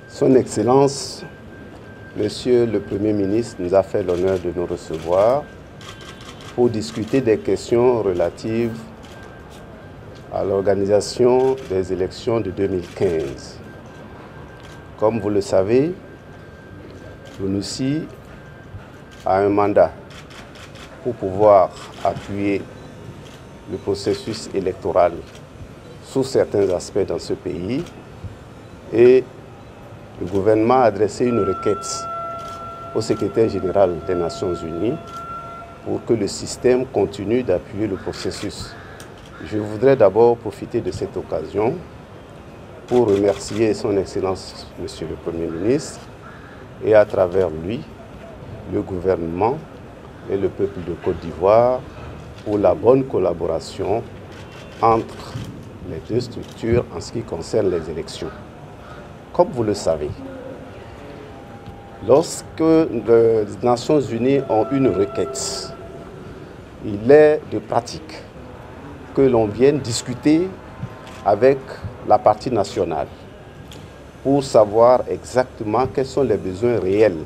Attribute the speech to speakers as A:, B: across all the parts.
A: Son Excellence, Monsieur le Premier ministre, nous a fait l'honneur de nous recevoir pour discuter des questions relatives à l'organisation des élections de 2015. Comme vous le savez, l'ONUSI a un mandat pour pouvoir appuyer le processus électoral sous certains aspects dans ce pays, et le gouvernement a adressé une requête au secrétaire général des Nations Unies pour que le système continue d'appuyer le processus. Je voudrais d'abord profiter de cette occasion pour remercier son Excellence, Monsieur le Premier ministre, et à travers lui, le gouvernement et le peuple de Côte d'Ivoire pour la bonne collaboration entre les deux structures en ce qui concerne les élections. Comme vous le savez, lorsque les Nations Unies ont une requête, il est de pratique que l'on vienne discuter avec la partie nationale pour savoir exactement quels sont les besoins réels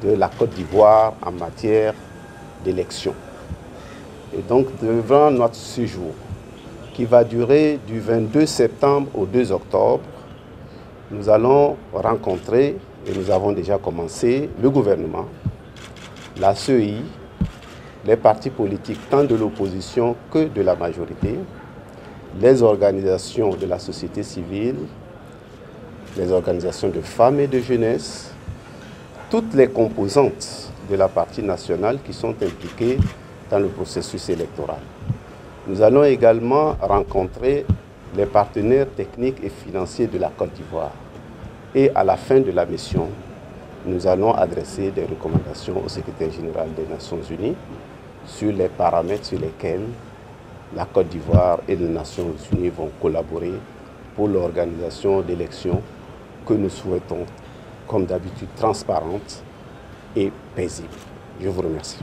A: de la Côte d'Ivoire en matière d'élection. Et donc, devant notre séjour, qui va durer du 22 septembre au 2 octobre, nous allons rencontrer, et nous avons déjà commencé, le gouvernement, la CEI, les partis politiques tant de l'opposition que de la majorité, les organisations de la société civile, les organisations de femmes et de jeunesse, toutes les composantes de la partie nationale qui sont impliquées dans le processus électoral. Nous allons également rencontrer les partenaires techniques et financiers de la Côte d'Ivoire. Et à la fin de la mission, nous allons adresser des recommandations au secrétaire général des Nations Unies sur les paramètres sur lesquels la Côte d'Ivoire et les Nations Unies vont collaborer pour l'organisation d'élections que nous souhaitons, comme d'habitude, transparentes et paisibles. Je vous remercie.